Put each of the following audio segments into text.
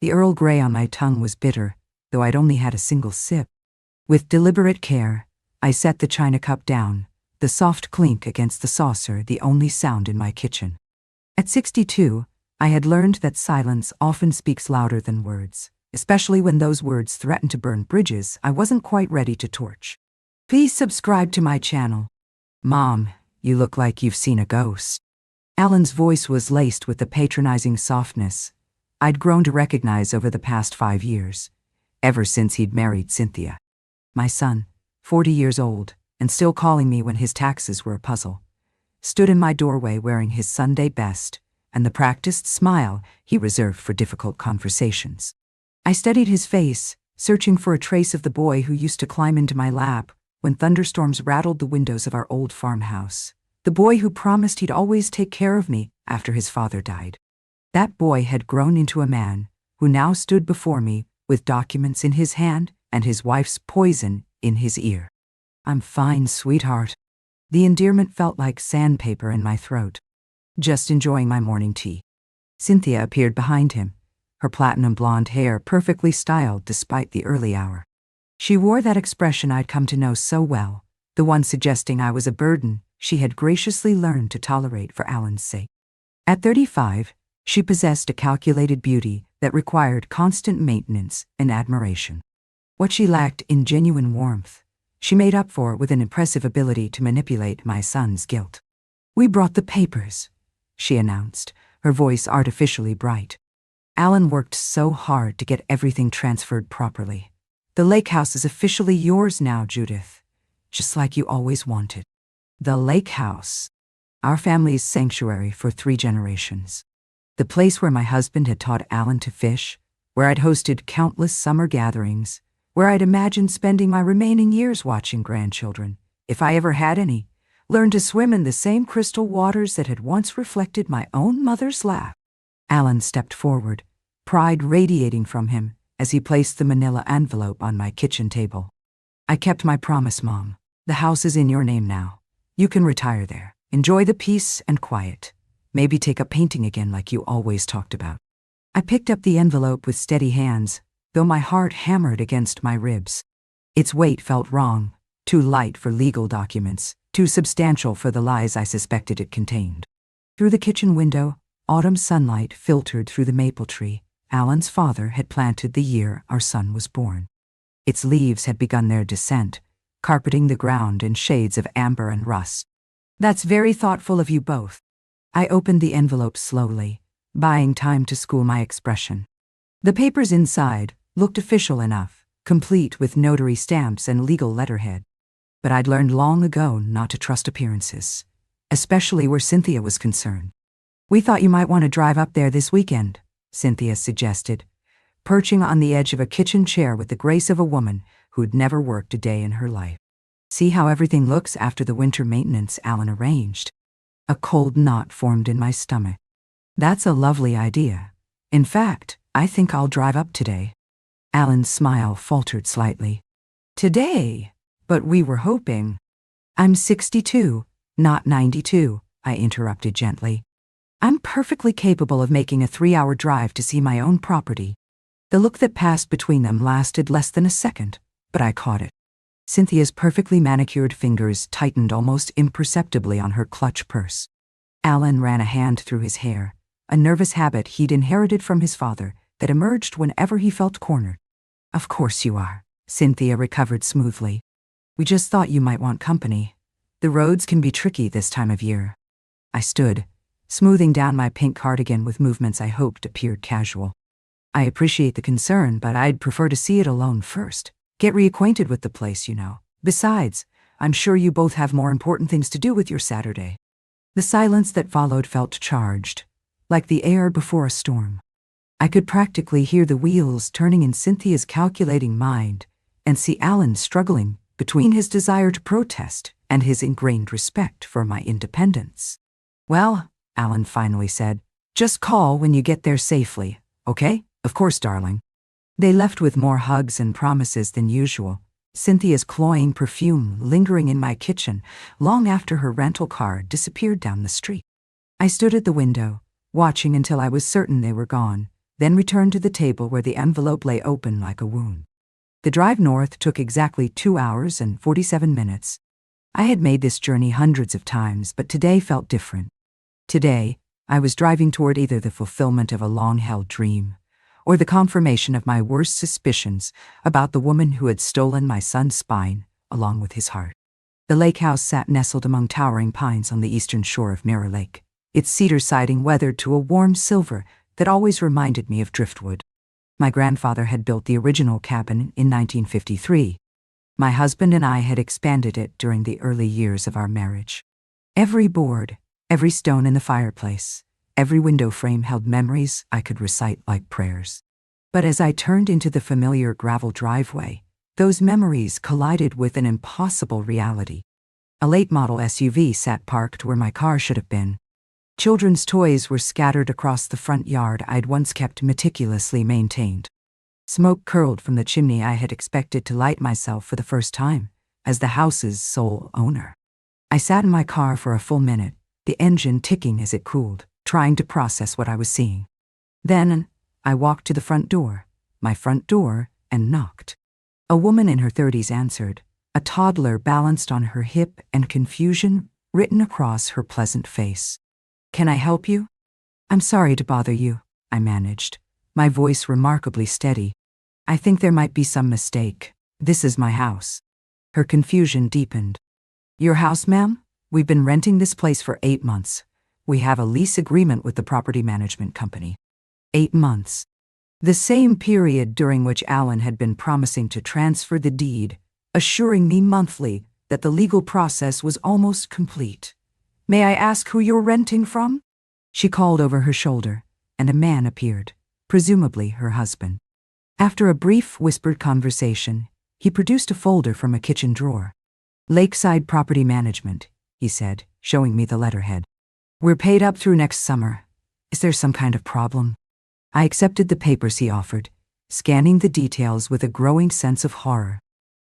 The Earl Grey on my tongue was bitter, though I'd only had a single sip. With deliberate care, I set the china cup down, the soft clink against the saucer the only sound in my kitchen. At 62, I had learned that silence often speaks louder than words, especially when those words threaten to burn bridges I wasn't quite ready to torch. Please subscribe to my channel. Mom, you look like you've seen a ghost. Alan's voice was laced with the patronizing softness I'd grown to recognize over the past 5 years, ever since he'd married Cynthia. My son, 40 years old, and still calling me when his taxes were a puzzle, stood in my doorway wearing his Sunday best and the practiced smile he reserved for difficult conversations. I studied his face, searching for a trace of the boy who used to climb into my lap when thunderstorms rattled the windows of our old farmhouse. The boy who promised he'd always take care of me after his father died. That boy had grown into a man who now stood before me with documents in his hand and his wife's poison in his ear. I'm fine, sweetheart. The endearment felt like sandpaper in my throat. Just enjoying my morning tea. Cynthia appeared behind him, her platinum blonde hair perfectly styled despite the early hour. She wore that expression I'd come to know so well, the one suggesting I was a burden she had graciously learned to tolerate for Alan's sake. At 35, she possessed a calculated beauty that required constant maintenance and admiration. What she lacked in genuine warmth, she made up for with an impressive ability to manipulate my son's guilt. "We brought the papers," she announced, her voice artificially bright. "Alan worked so hard to get everything transferred properly. The lakehouse is officially yours now, Judith, just like you always wanted." The lakehouse, our family's sanctuary for 3 generations. The place where my husband had taught Alan to fish, where I'd hosted countless summer gatherings, where I'd imagined spending my remaining years watching grandchildren, if I ever had any, learn to swim in the same crystal waters that had once reflected my own mother's lap. Alan stepped forward, pride radiating from him as he placed the manila envelope on my kitchen table. "I kept my promise, Mom. The house is in your name now. You can retire there, enjoy the peace and quiet. Maybe take up painting again like you always talked about." I picked up the envelope with steady hands, though my heart hammered against my ribs. Its weight felt wrong, too light for legal documents, too substantial for the lies I suspected it contained. Through the kitchen window, autumn sunlight filtered through the maple tree Alan's father had planted the year our son was born. Its leaves had begun their descent, carpeting the ground in shades of amber and rust. "That's very thoughtful of you both." I opened the envelope slowly, buying time to school my expression. The papers inside looked official enough, complete with notary stamps and legal letterhead. But I'd learned long ago not to trust appearances, especially where Cynthia was concerned. "We thought you might want to drive up there this weekend," Cynthia suggested, perching on the edge of a kitchen chair with the grace of a woman who'd never worked a day in her life. "See how everything looks after the winter maintenance Alan arranged." A cold knot formed in my stomach. "That's a lovely idea. In fact, I think I'll drive up today." Alan's smile faltered slightly. "Today? But we were hoping." "I'm 62, not 92, I interrupted gently. "I'm perfectly capable of making a 3-hour drive to see my own property." The look that passed between them lasted less than a second, but I caught it. Cynthia's perfectly manicured fingers tightened almost imperceptibly on her clutch purse. Alan ran a hand through his hair, a nervous habit he'd inherited from his father that emerged whenever he felt cornered. "Of course you are," Cynthia recovered smoothly. "We just thought you might want company. The roads can be tricky this time of year." I stood, smoothing down my pink cardigan with movements I hoped appeared casual. "I appreciate the concern, but I'd prefer to see it alone first. Get reacquainted with the place, you know. Besides, I'm sure you both have more important things to do with your Saturday." The silence that followed felt charged, like the air before a storm. I could practically hear the wheels turning in Cynthia's calculating mind and see Alan struggling between his desire to protest and his ingrained respect for my independence. "Well," Alan finally said, "just call when you get there safely, okay?" "Of course, darling." They left with more hugs and promises than usual, Cynthia's cloying perfume lingering in my kitchen long after her rental car disappeared down the street. I stood at the window, watching until I was certain they were gone, then returned to the table where the envelope lay open like a wound. The drive north took exactly 2 hours and 47 minutes. I had made this journey hundreds of times, but today felt different. Today, I was driving toward either the fulfillment of a long-held dream or the confirmation of my worst suspicions about the woman who had stolen my son's spine along with his heart. The lake house sat nestled among towering pines on the eastern shore of Mirror Lake, its cedar siding weathered to a warm silver that always reminded me of driftwood. My grandfather had built the original cabin in 1953. My husband and I had expanded it during the early years of our marriage. Every board, every stone in the fireplace, every window frame held memories I could recite like prayers. But as I turned into the familiar gravel driveway, those memories collided with an impossible reality. A late-model SUV sat parked where my car should have been. Children's toys were scattered across the front yard I'd once kept meticulously maintained. Smoke curled from the chimney I had expected to light myself for the first time, as the house's sole owner. I sat in my car for a full minute, the engine ticking as it cooled, trying to process what I was seeing. Then, I walked to the front door, my front door, and knocked. A woman in her 30s answered, a toddler balanced on her hip and confusion written across her pleasant face. "Can I help you?" "I'm sorry to bother you," I managed, my voice remarkably steady. "I think there might be some mistake. This is my house." Her confusion deepened. "Your house, ma'am? We've been renting this place for 8 months. We have a lease agreement with the property management company." 8 months. The same period during which Alan had been promising to transfer the deed, assuring me monthly that the legal process was almost complete. "May I ask who you're renting from?" She called over her shoulder, and a man appeared, presumably her husband. After a brief whispered conversation, he produced a folder from a kitchen drawer. "Lakeside Property Management," he said, showing me the letterhead. "We're paid up through next summer. Is there some kind of problem?" I accepted the papers he offered, scanning the details with a growing sense of horror.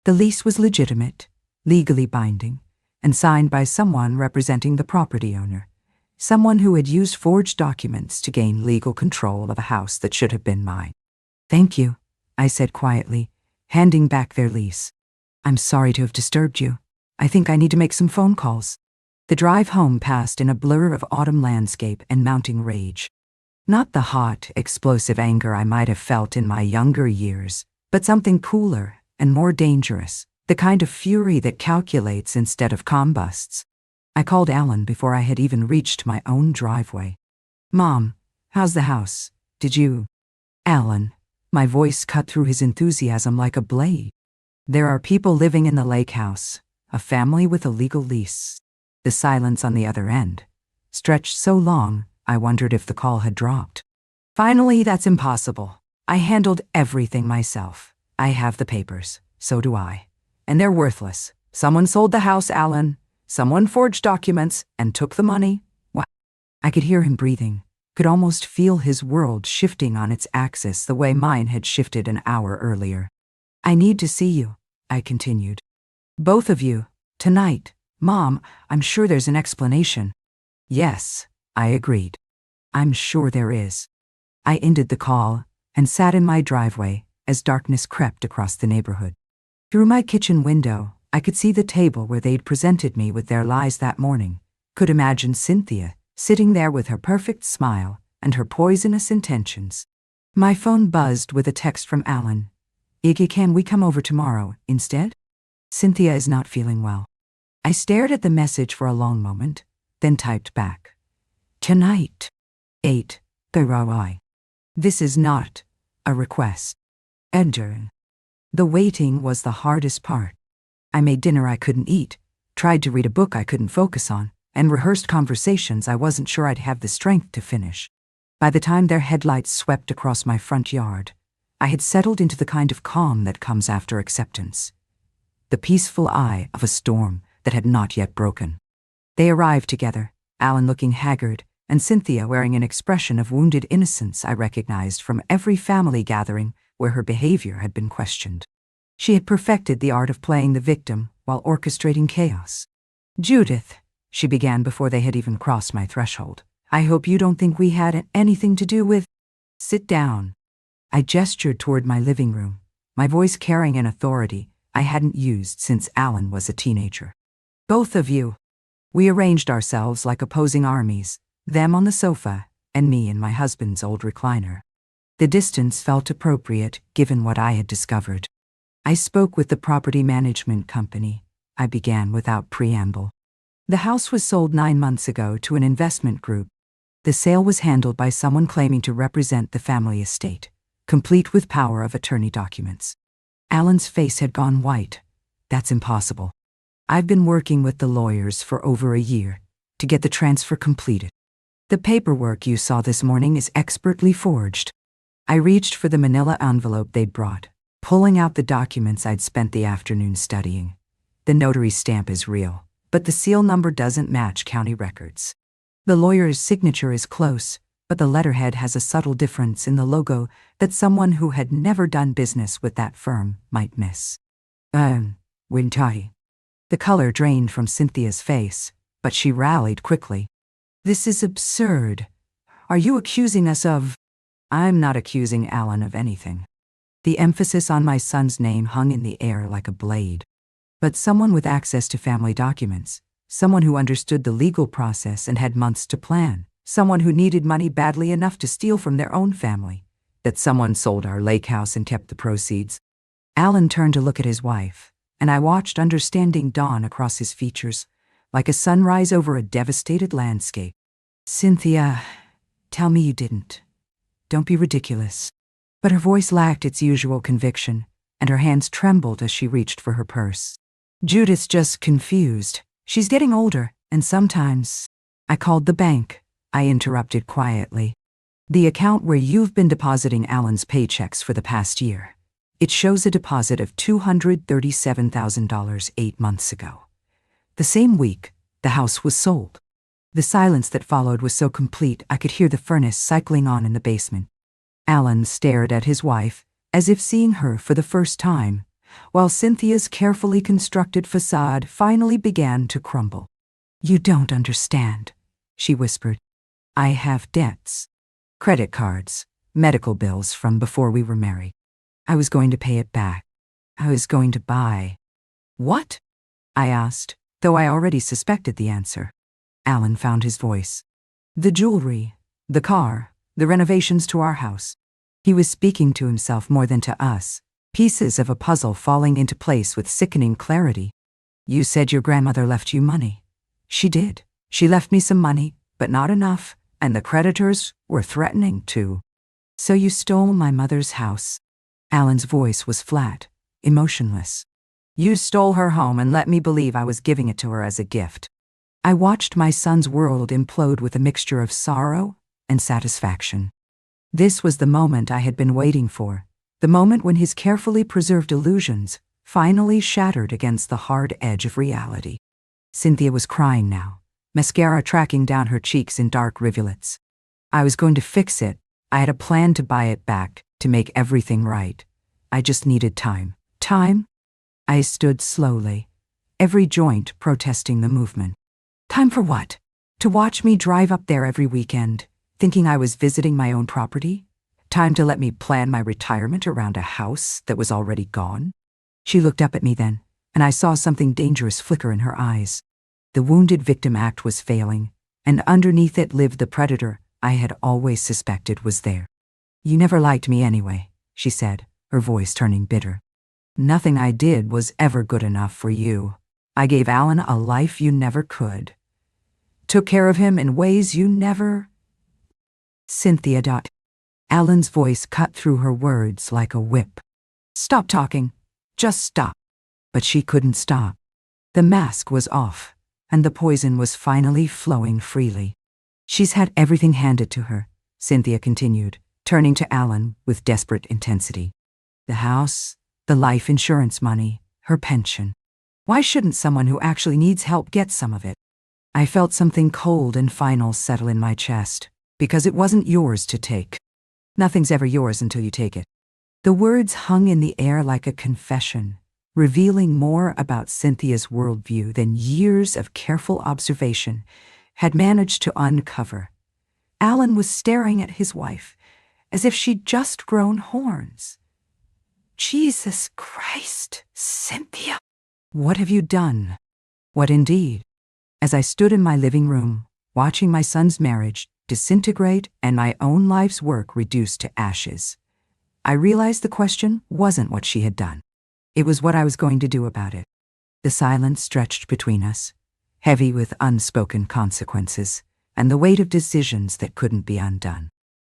The lease was legitimate, legally binding, and signed by someone representing the property owner, someone who had used forged documents to gain legal control of a house that should have been mine. "Thank you," I said quietly, handing back their lease. "I'm sorry to have disturbed you. I think I need to make some phone calls." The drive home passed in a blur of autumn landscape and mounting rage. Not the hot, explosive anger I might have felt in my younger years, but something cooler and more dangerous, the kind of fury that calculates instead of combusts. I called Alan before I had even reached my own driveway. "Mom, how's the house? Did you—" "Alan," my voice cut through his enthusiasm like a blade. "There are people living in the lake house, a family with a legal lease." The silence on the other end stretched so long, I wondered if the call had dropped. "Finally, that's impossible. I handled everything myself. I have the papers. So do I. And they're worthless. Someone sold the house, Alan. Someone forged documents and took the money." What? I could hear him breathing, could almost feel his world shifting on its axis the way mine had shifted an hour earlier. "I need to see you," I continued. "Both of you, tonight. Mom, I'm sure there's an explanation." "Yes," I agreed. "I'm sure there is." I ended the call and sat in my driveway as darkness crept across the neighborhood. Through my kitchen window, I could see the table where they'd presented me with their lies that morning, could imagine Cynthia sitting there with her perfect smile and her poisonous intentions. My phone buzzed with a text from Alan. "Iggy, can we come over tomorrow instead? Cynthia is not feeling well." I stared at the message for a long moment, then typed back, "Tonight, 8:30. This is not a request. Enter." The waiting was the hardest part. I made dinner I couldn't eat, tried to read a book I couldn't focus on, and rehearsed conversations I wasn't sure I'd have the strength to finish. By the time their headlights swept across my front yard, I had settled into the kind of calm that comes after acceptance. The peaceful eye of a storm that had not yet broken. They arrived together, Alan looking haggard, and Cynthia wearing an expression of wounded innocence I recognized from every family gathering where her behavior had been questioned. She had perfected the art of playing the victim while orchestrating chaos. "Judith," she began before they had even crossed my threshold, "I hope you don't think we had anything to do with—" Sit down. I gestured toward my living room, my voice carrying an authority I hadn't used since Alan was a teenager. Both of you. We arranged ourselves like opposing armies, them on the sofa and me in my husband's old recliner. The distance felt appropriate given what I had discovered. I spoke with the property management company. I began without preamble. The house was sold 9 months ago to an investment group. The sale was handled by someone claiming to represent the family estate, complete with power of attorney documents. Alan's face had gone white. That's impossible. I've been working with the lawyers for over a year to get the transfer completed. The paperwork you saw this morning is expertly forged. I reached for the manila envelope they'd brought, pulling out the documents I'd spent the afternoon studying. The notary stamp is real, but the seal number doesn't match county records. The lawyer's signature is close, but the letterhead has a subtle difference in the logo that someone who had never done business with that firm might miss. Wintai. The color drained from Cynthia's face, but she rallied quickly. This is absurd. Are you accusing us of… I'm not accusing Alan of anything. The emphasis on my son's name hung in the air like a blade. But someone with access to family documents, someone who understood the legal process and had months to plan, someone who needed money badly enough to steal from their own family, that someone sold our lake house and kept the proceeds. Alan turned to look at his wife, and I watched understanding dawn across his features, like a sunrise over a devastated landscape. Cynthia, tell me you didn't. Don't be ridiculous. But her voice lacked its usual conviction, and her hands trembled as she reached for her purse. Judith's just confused. She's getting older, and sometimes… I called the bank, I interrupted quietly. The account where you've been depositing Alan's paychecks for the past year. It shows a deposit of $237,000 8 months ago. The same week, the house was sold. The silence that followed was so complete I could hear the furnace cycling on in the basement. Alan stared at his wife, as if seeing her for the first time, while Cynthia's carefully constructed facade finally began to crumble. You don't understand, she whispered. I have debts. Credit cards, medical bills from before we were married. I was going to pay it back. I was going to buy… What? I asked, though I already suspected the answer. Alan found his voice. The jewelry, the car, the renovations to our house. He was speaking to himself more than to us, pieces of a puzzle falling into place with sickening clarity. You said your grandmother left you money. She did. She left me some money, but not enough, and the creditors were threatening to. So you stole my mother's house. Alan's voice was flat, emotionless. You stole her home and let me believe I was giving it to her as a gift. I watched my son's world implode with a mixture of sorrow and satisfaction. This was the moment I had been waiting for, the moment when his carefully preserved illusions finally shattered against the hard edge of reality. Cynthia was crying now, mascara tracking down her cheeks in dark rivulets. I was going to fix it. I had a plan to buy it back, to make everything right. I just needed time. Time? I stood slowly, every joint protesting the movement. Time for what? To watch me drive up there every weekend, thinking I was visiting my own property? Time to let me plan my retirement around a house that was already gone? She looked up at me then, and I saw something dangerous flicker in her eyes. The wounded victim act was failing, and underneath it lived the predator I had always suspected was there. You never liked me anyway, she said, her voice turning bitter. Nothing I did was ever good enough for you. I gave Alan a life you never could. Took care of him in ways you never… Cynthia. Alan's voice cut through her words like a whip. Stop talking. Just stop. But she couldn't stop. The mask was off, and the poison was finally flowing freely. She's had everything handed to her, Cynthia continued, turning to Alan with desperate intensity. The house, the life insurance money, her pension. Why shouldn't someone who actually needs help get some of it? I felt something cold and final settle in my chest, because it wasn't yours to take. Nothing's ever yours until you take it. The words hung in the air like a confession, revealing more about Cynthia's worldview than years of careful observation had managed to uncover. Alan was staring at his wife, as if she'd just grown horns. Jesus Christ, Cynthia! What have you done? What indeed? As I stood in my living room, watching my son's marriage disintegrate and my own life's work reduced to ashes, I realized the question wasn't what she had done. It was what I was going to do about it. The silence stretched between us, heavy with unspoken consequences and the weight of decisions that couldn't be undone.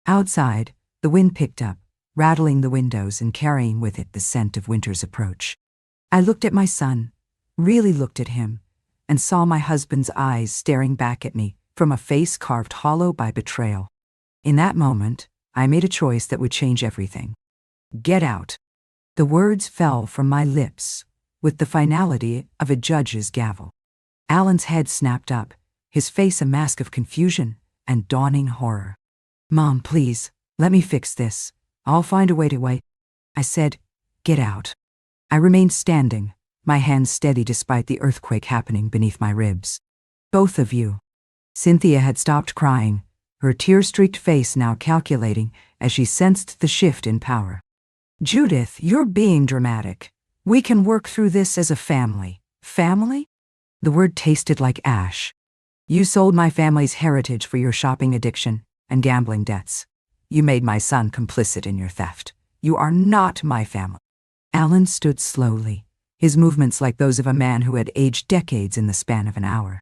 Outside, the wind picked up, rattling the windows and carrying with it the scent of winter's approach. I looked at my son, really looked at him, and saw my husband's eyes staring back at me from a face carved hollow by betrayal. In that moment, I made a choice that would change everything. Get out. The words fell from my lips with the finality of a judge's gavel. Alan's head snapped up, his face a mask of confusion and dawning horror. Mom, please, let me fix this. I'll find a way to wait. I said, get out. I remained standing, my hands steady despite the earthquake happening beneath my ribs. Both of you. Cynthia had stopped crying, her tear-streaked face now calculating as she sensed the shift in power. Judith, you're being dramatic. We can work through this as a family. Family? The word tasted like ash. You sold my family's heritage for your shopping addiction and gambling debts. You made my son complicit in your theft. You are not my family. Alan stood slowly, his movements like those of a man who had aged decades in the span of an hour.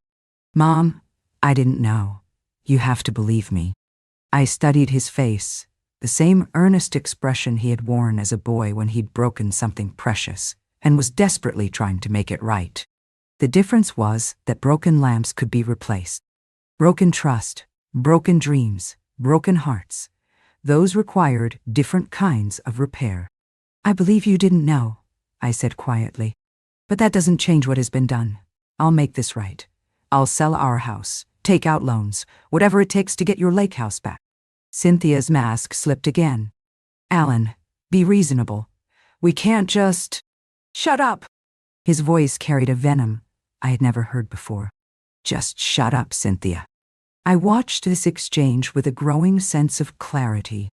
Mom, I didn't know. You have to believe me. I studied his face, the same earnest expression he had worn as a boy when he'd broken something precious and was desperately trying to make it right. The difference was that broken lamps could be replaced. Broken trust, broken dreams, broken hearts. Those required different kinds of repair. I believe you didn't know, I said quietly. But that doesn't change what has been done. I'll make this right. I'll sell our house, take out loans, whatever it takes to get your lake house back. Cynthia's mask slipped again. Alan, be reasonable. We can't just... Shut up! His voice carried a venom I had never heard before. Just shut up, Cynthia. I watched this exchange with a growing sense of clarity.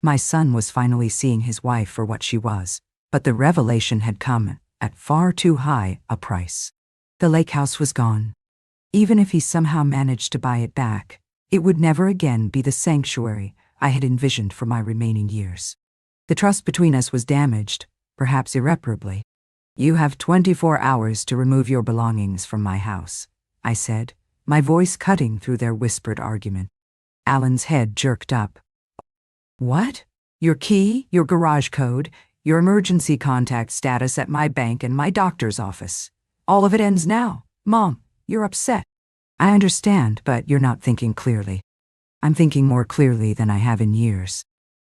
My son was finally seeing his wife for what she was, but the revelation had come at far too high a price. The lake house was gone. Even if he somehow managed to buy it back, it would never again be the sanctuary I had envisioned for my remaining years. The trust between us was damaged, perhaps irreparably. You have 24 hours to remove your belongings from my house, I said, my voice cutting through their whispered argument. Alan's head jerked up. What? Your key, your garage code, your emergency contact status at my bank and my doctor's office. All of it ends now. Mom, you're upset. I understand, but you're not thinking clearly. I'm thinking more clearly than I have in years.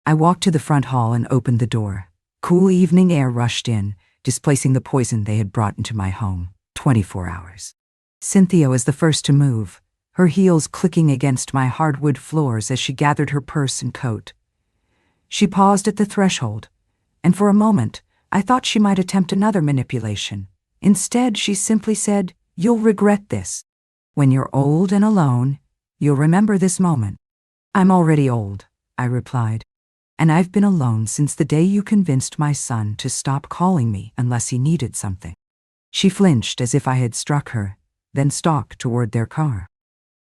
I walked to the front hall and opened the door. Cool evening air rushed in, displacing the poison they had brought into my home. 24 hours. Cynthia was the first to move, her heels clicking against my hardwood floors as she gathered her purse and coat. She paused at the threshold, and for a moment, I thought she might attempt another manipulation. Instead, she simply said, "You'll regret this. When you're old and alone, you'll remember this moment." I'm already old, I replied, and I've been alone since the day you convinced my son to stop calling me unless he needed something. She flinched as if I had struck her, then stalked toward their car.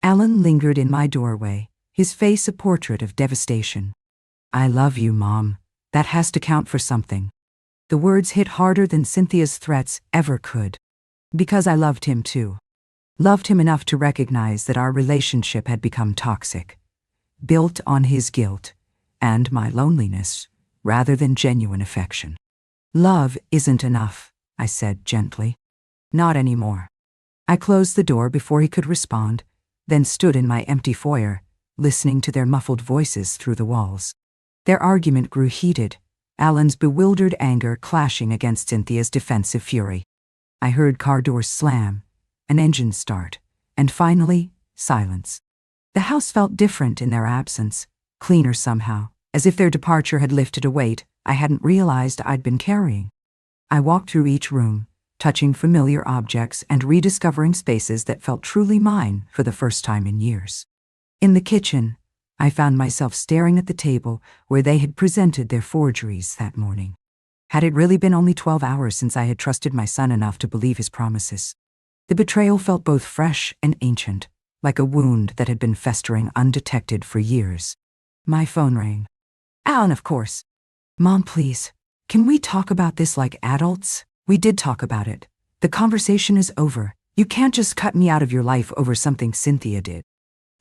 Alan lingered in my doorway, his face a portrait of devastation. I love you, Mom. That has to count for something. The words hit harder than Cynthia's threats ever could. Because I loved him too. Loved him enough to recognize that our relationship had become toxic, built on his guilt and my loneliness rather than genuine affection. Love isn't enough, I said gently. Not anymore. I closed the door before he could respond, then stood in my empty foyer, listening to their muffled voices through the walls. Their argument grew heated, Alan's bewildered anger clashing against Cynthia's defensive fury. I heard car doors slam, an engine start, and finally, silence. The house felt different in their absence, cleaner somehow, as if their departure had lifted a weight I hadn't realized I'd been carrying. I walked through each room, touching familiar objects and rediscovering spaces that felt truly mine for the first time in years. In the kitchen, I found myself staring at the table where they had presented their forgeries that morning. Had it really been only 12 hours since I had trusted my son enough to believe his promises? The betrayal felt both fresh and ancient, like a wound that had been festering undetected for years. My phone rang. Alan, of course. Mom, please. Can we talk about this like adults? We did talk about it. The conversation is over. You can't just cut me out of your life over something Cynthia did.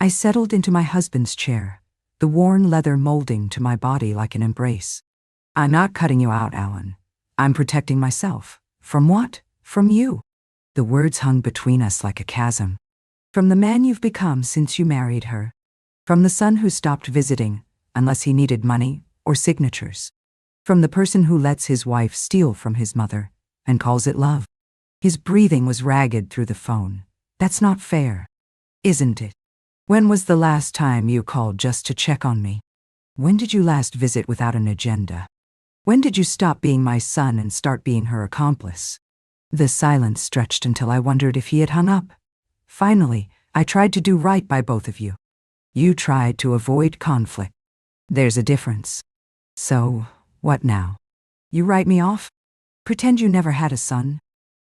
I settled into my husband's chair, the worn leather molding to my body like an embrace. I'm not cutting you out, Alan. I'm protecting myself. From what? From you. The words hung between us like a chasm. From the man you've become since you married her. From the son who stopped visiting, unless he needed money or signatures. From the person who lets his wife steal from his mother and calls it love. His breathing was ragged through the phone. That's not fair, isn't it? When was the last time you called just to check on me? When did you last visit without an agenda? When did you stop being my son and start being her accomplice? The silence stretched until I wondered if he had hung up. Finally, I tried to do right by both of you. You tried to avoid conflict. There's a difference. So, what now? You write me off? Pretend you never had a son?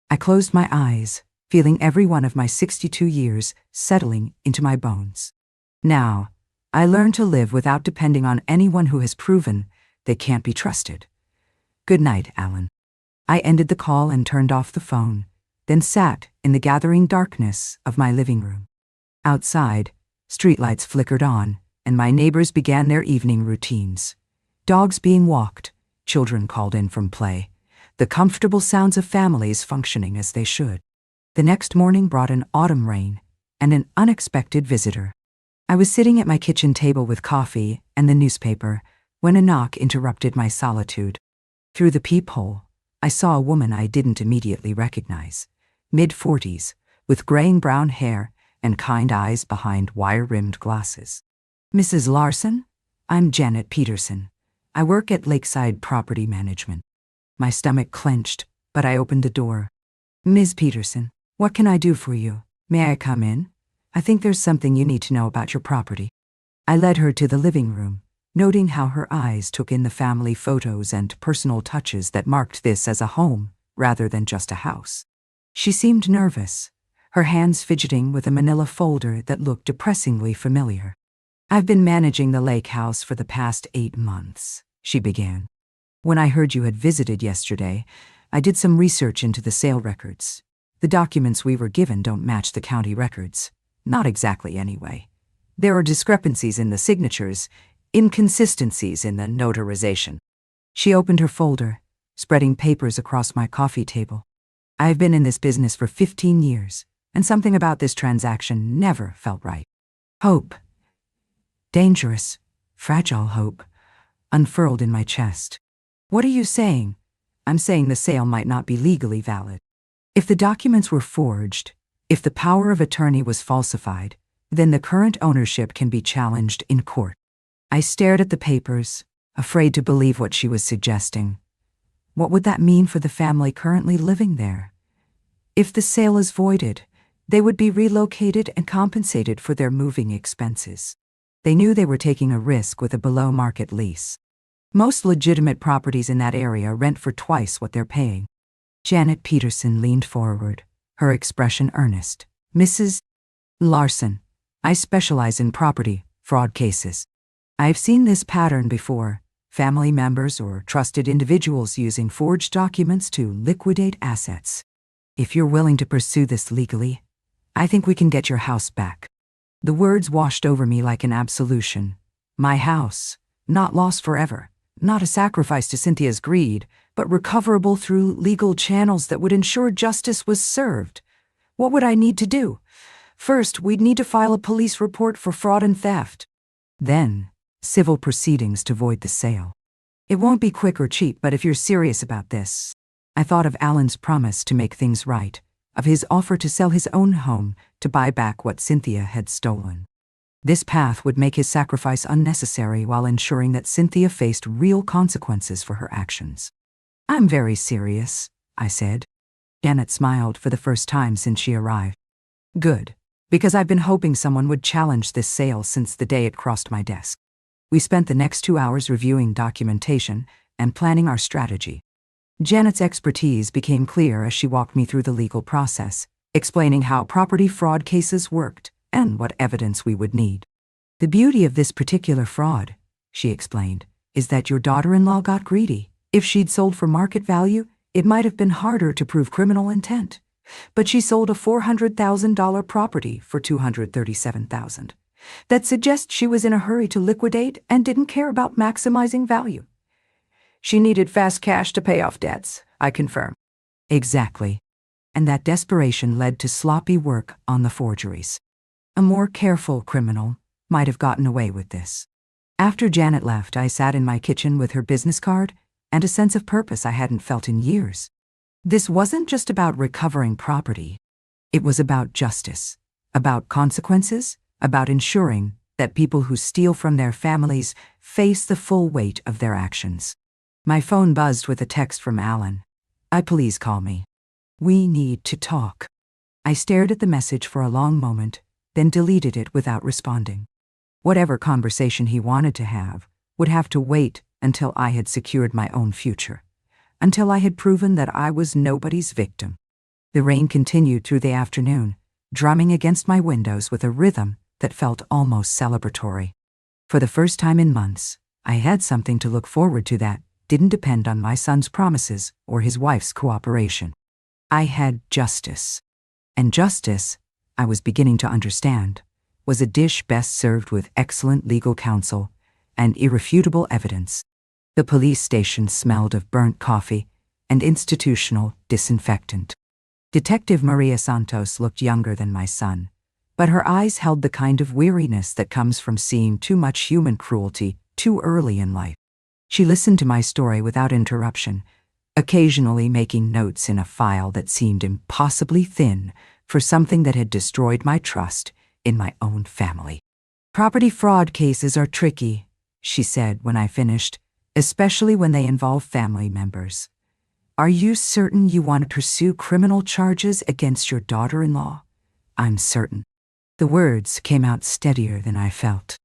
I closed my eyes, feeling every one of my 62 years settling into my bones. Now, I learn to live without depending on anyone who has proven they can't be trusted. Good night, Alan. I ended the call and turned off the phone, then sat in the gathering darkness of my living room. Outside, streetlights flickered on, and my neighbors began their evening routines. Dogs being walked, children called in from play, the comfortable sounds of families functioning as they should. The next morning brought an autumn rain and an unexpected visitor. I was sitting at my kitchen table with coffee and the newspaper when a knock interrupted my solitude. Through the peephole, I saw a woman I didn't immediately recognize, mid-40s, with graying brown hair and kind eyes behind wire-rimmed glasses. Mrs. Larson? I'm Janet Peterson. I work at Lakeside Property Management. My stomach clenched, but I opened the door. Ms. Peterson, what can I do for you? May I come in? I think there's something you need to know about your property. I led her to the living room, noting how her eyes took in the family photos and personal touches that marked this as a home rather than just a house. She seemed nervous, her hands fidgeting with a manila folder that looked depressingly familiar. I've been managing the lakehouse for the past 8 months, she began. When I heard you had visited yesterday, I did some research into the sale records. The documents we were given don't match the county records. Not exactly, anyway. There are discrepancies in the signatures, inconsistencies in the notarization. She opened her folder, spreading papers across my coffee table. I've been in this business for 15 years, and something about this transaction never felt right. Hope. Dangerous, fragile hope, unfurled in my chest. What are you saying? I'm saying the sale might not be legally valid. If the documents were forged, if the power of attorney was falsified, then the current ownership can be challenged in court. I stared at the papers, afraid to believe what she was suggesting. What would that mean for the family currently living there? If the sale is voided, they would be relocated and compensated for their moving expenses. They knew they were taking a risk with a below-market lease. Most legitimate properties in that area rent for twice what they're paying. Janet Peterson leaned forward, her expression earnest. Mrs. Larson, I specialize in property fraud cases. I've seen this pattern before, family members or trusted individuals using forged documents to liquidate assets. If you're willing to pursue this legally, I think we can get your house back. The words washed over me like an absolution. My house, not lost forever, not a sacrifice to Cynthia's greed, but recoverable through legal channels that would ensure justice was served. What would I need to do? First, we'd need to file a police report for fraud and theft. Then, civil proceedings to void the sale. It won't be quick or cheap, but if you're serious about this. I thought of Alan's promise to make things right, of his offer to sell his own home to buy back what Cynthia had stolen. This path would make his sacrifice unnecessary while ensuring that Cynthia faced real consequences for her actions. I'm very serious, I said. Janet smiled for the first time since she arrived. Good. Because I've been hoping someone would challenge this sale since the day it crossed my desk. We spent the next 2 hours reviewing documentation and planning our strategy. Janet's expertise became clear as she walked me through the legal process, explaining how property fraud cases worked and what evidence we would need. The beauty of this particular fraud, she explained, is that your daughter-in-law got greedy. If she'd sold for market value, it might have been harder to prove criminal intent. But she sold a $400,000 property for $237,000. That suggests she was in a hurry to liquidate and didn't care about maximizing value. She needed fast cash to pay off debts, I confirm. Exactly. And that desperation led to sloppy work on the forgeries. A more careful criminal might have gotten away with this. After Janet left, I sat in my kitchen with her business card and a sense of purpose I hadn't felt in years. This wasn't just about recovering property. It was about justice, about consequences, about ensuring that people who steal from their families face the full weight of their actions. My phone buzzed with a text from Alan. Please call me. We need to talk. I stared at the message for a long moment, then deleted it without responding. Whatever conversation he wanted to have would have to wait until I had secured my own future, until I had proven that I was nobody's victim. The rain continued through the afternoon, drumming against my windows with a rhythm that felt almost celebratory. For the first time in months, I had something to look forward to that didn't depend on my son's promises or his wife's cooperation. I had justice. And justice, I was beginning to understand, was a dish best served with excellent legal counsel and irrefutable evidence. The police station smelled of burnt coffee and institutional disinfectant. Detective Maria Santos looked younger than my son, but her eyes held the kind of weariness that comes from seeing too much human cruelty too early in life. She listened to my story without interruption, occasionally making notes in a file that seemed impossibly thin for something that had destroyed my trust in my own family. Property fraud cases are tricky, she said when I finished, especially when they involve family members. Are you certain you want to pursue criminal charges against your daughter-in-law? I'm certain. The words came out steadier than I felt.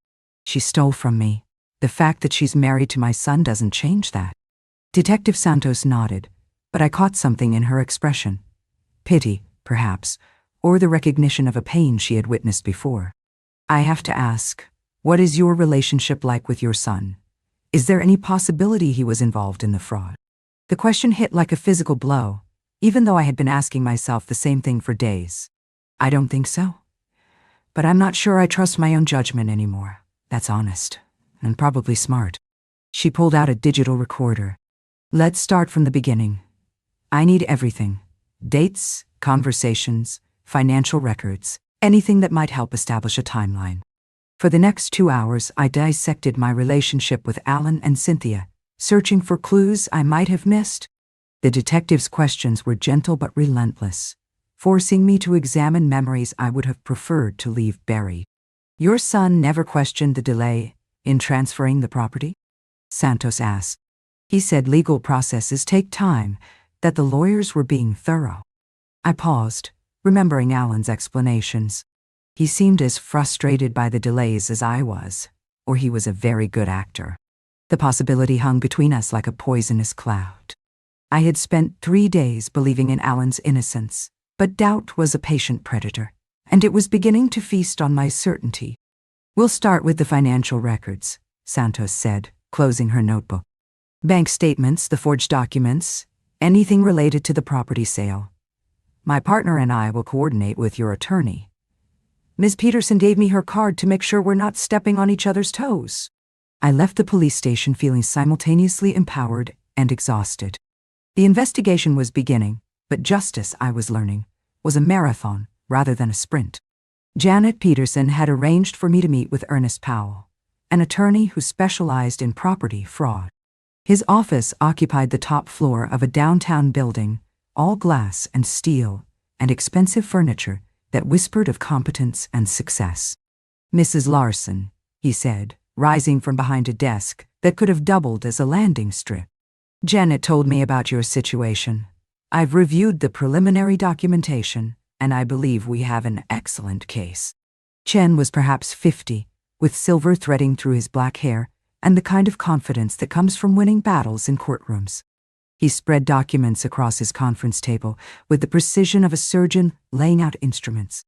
She stole from me. The fact that she's married to my son doesn't change that. Detective Santos nodded, but I caught something in her expression. Pity, perhaps, or the recognition of a pain she had witnessed before. I have to ask, what is your relationship like with your son? Is there any possibility he was involved in the fraud? The question hit like a physical blow, even though I had been asking myself the same thing for days. I don't think so. But I'm not sure I trust my own judgment anymore. That's honest. And probably smart. She pulled out a digital recorder. Let's start from the beginning. I need everything. Dates, conversations, financial records, anything that might help establish a timeline. For the next 2 hours, I dissected my relationship with Alan and Cynthia, searching for clues I might have missed. The detective's questions were gentle but relentless, forcing me to examine memories I would have preferred to leave buried. Your son never questioned the delay in transferring the property? Santos asked. He said legal processes take time, that the lawyers were being thorough. I paused, remembering Alan's explanations. He seemed as frustrated by the delays as I was, or he was a very good actor. The possibility hung between us like a poisonous cloud. I had spent 3 days believing in Alan's innocence, but doubt was a patient predator, and it was beginning to feast on my certainty. We'll start with the financial records, Santos said, closing her notebook. Bank statements, the forged documents, anything related to the property sale. My partner and I will coordinate with your attorney. Ms. Peterson gave me her card to make sure we're not stepping on each other's toes. I left the police station feeling simultaneously empowered and exhausted. The investigation was beginning, but justice, I was learning, was a marathon rather than a sprint. Janet Peterson had arranged for me to meet with Ernest Powell, an attorney who specialized in property fraud. His office occupied the top floor of a downtown building, all glass and steel and expensive furniture that whispered of competence and success. Mrs. Larson, he said, rising from behind a desk that could have doubled as a landing strip. Janet told me about your situation. I've reviewed the preliminary documentation, and I believe we have an excellent case. Chen was perhaps 50, with silver threading through his black hair and the kind of confidence that comes from winning battles in courtrooms. He spread documents across his conference table with the precision of a surgeon laying out instruments.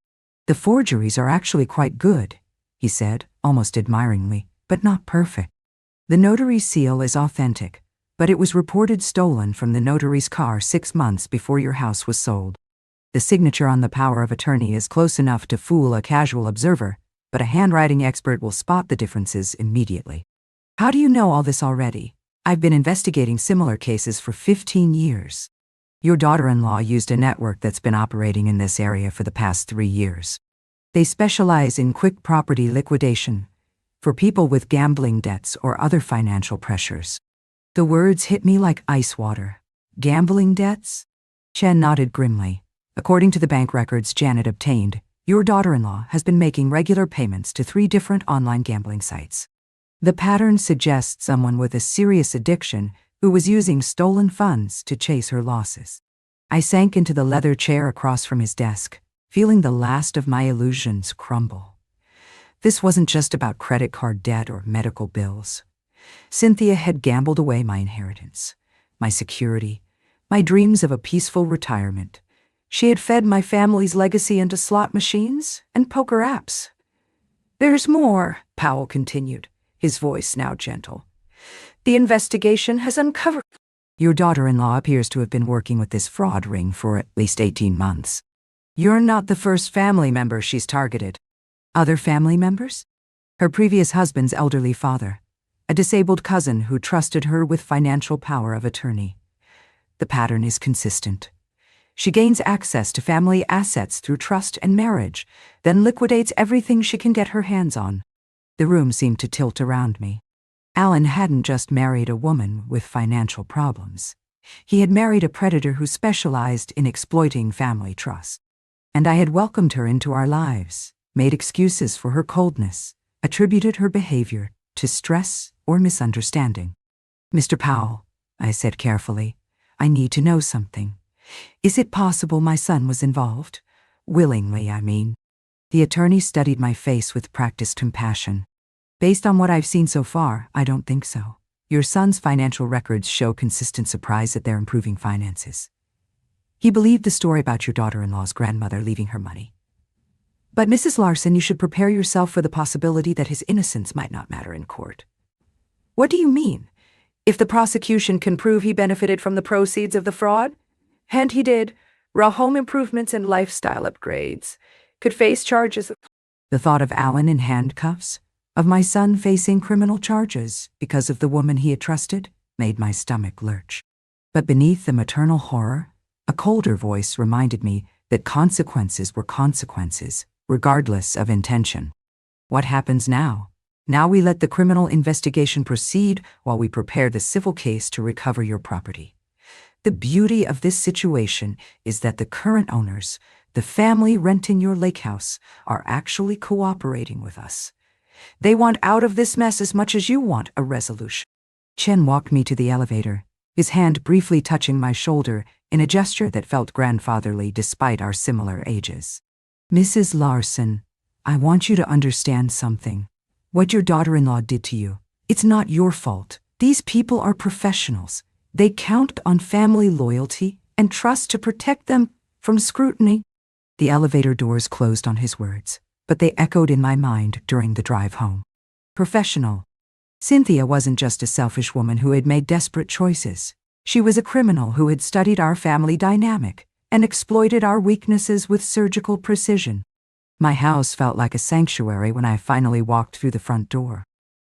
"The forgeries are actually quite good," he said, almost admiringly, "but not perfect. The notary's seal is authentic, but it was reported stolen from the notary's car 6 months before your house was sold. The signature on the power of attorney is close enough to fool a casual observer, but a handwriting expert will spot the differences immediately." "How do you know all this already? I've been investigating similar cases for 15 years. Your daughter-in-law used a network that's been operating in this area for the past 3 years. They specialize in quick property liquidation for people with gambling debts or other financial pressures." The words hit me like ice water. Gambling debts? Chen nodded grimly. "According to the bank records Janet obtained, your daughter-in-law has been making regular payments to 3 different online gambling sites. The pattern suggests someone with a serious addiction who was using stolen funds to chase her losses." I sank into the leather chair across from his desk, feeling the last of my illusions crumble. This wasn't just about credit card debt or medical bills. Cynthia had gambled away my inheritance, my security, my dreams of a peaceful retirement. She had fed my family's legacy into slot machines and poker apps. "There's more," Powell continued, his voice now gentle. "The investigation has uncovered—" "Your daughter-in-law appears to have been working with this fraud ring for at least 18 months. You're not the first family member she's targeted." "Other family members?" "Her previous husband's elderly father, a disabled cousin who trusted her with financial power of attorney. The pattern is consistent. She gains access to family assets through trust and marriage, then liquidates everything she can get her hands on." The room seemed to tilt around me. Alan hadn't just married a woman with financial problems. He had married a predator who specialized in exploiting family trust. And I had welcomed her into our lives, made excuses for her coldness, attributed her behavior to stress or misunderstanding. "Mr. Powell," I said carefully, "I need to know something. Is it possible my son was involved? Willingly, I mean." The attorney studied my face with practiced compassion. "Based on what I've seen so far, I don't think so. Your son's financial records show consistent surprise at their improving finances. He believed the story about your daughter-in-law's grandmother leaving her money. But Mrs. Larson, you should prepare yourself for the possibility that his innocence might not matter in court." "What do you mean? If the prosecution can prove he benefited from the proceeds of the fraud?" "And he did. Raw home improvements and lifestyle upgrades. Could face charges." The thought of Alan in handcuffs, of my son facing criminal charges because of the woman he had trusted, made my stomach lurch. But beneath the maternal horror, a colder voice reminded me that consequences were consequences, regardless of intention. What happens now? Now we let the criminal investigation proceed while we prepare the civil case to recover your property. The beauty of this situation is that the current owners, the family renting your lake house, are actually cooperating with us. They want out of this mess as much as you want a resolution." Chen walked me to the elevator, his hand briefly touching my shoulder in a gesture that felt grandfatherly despite our similar ages. "Mrs. Larson, I want you to understand something. What your daughter-in-law did to you, it's not your fault. These people are professionals. They count on family loyalty and trust to protect them from scrutiny." The elevator doors closed on his words, but they echoed in my mind during the drive home. Professional. Cynthia wasn't just a selfish woman who had made desperate choices. She was a criminal who had studied our family dynamic and exploited our weaknesses with surgical precision. My house felt like a sanctuary when I finally walked through the front door.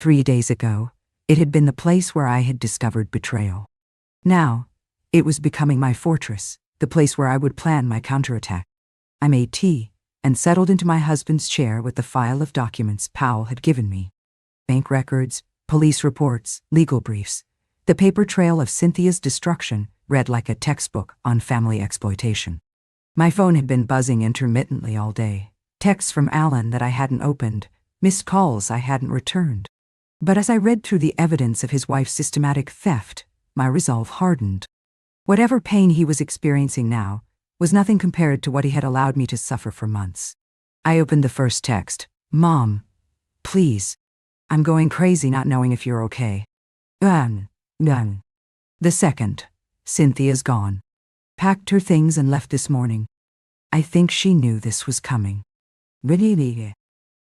3 days ago, it had been the place where I had discovered betrayal. Now, it was becoming my fortress, the place where I would plan my counterattack. I made tea and settled into my husband's chair with the file of documents Powell had given me. Bank records, police reports, legal briefs. The paper trail of Cynthia's destruction read like a textbook on family exploitation. My phone had been buzzing intermittently all day. Texts from Alan that I hadn't opened, missed calls I hadn't returned. But as I read through the evidence of his wife's systematic theft, my resolve hardened. Whatever pain he was experiencing now, was nothing compared to what he had allowed me to suffer for months. I opened the first text. Mom, please. I'm going crazy not knowing if you're okay. None. The second. Cynthia's gone. Packed her things and left this morning. I think she knew this was coming. Really?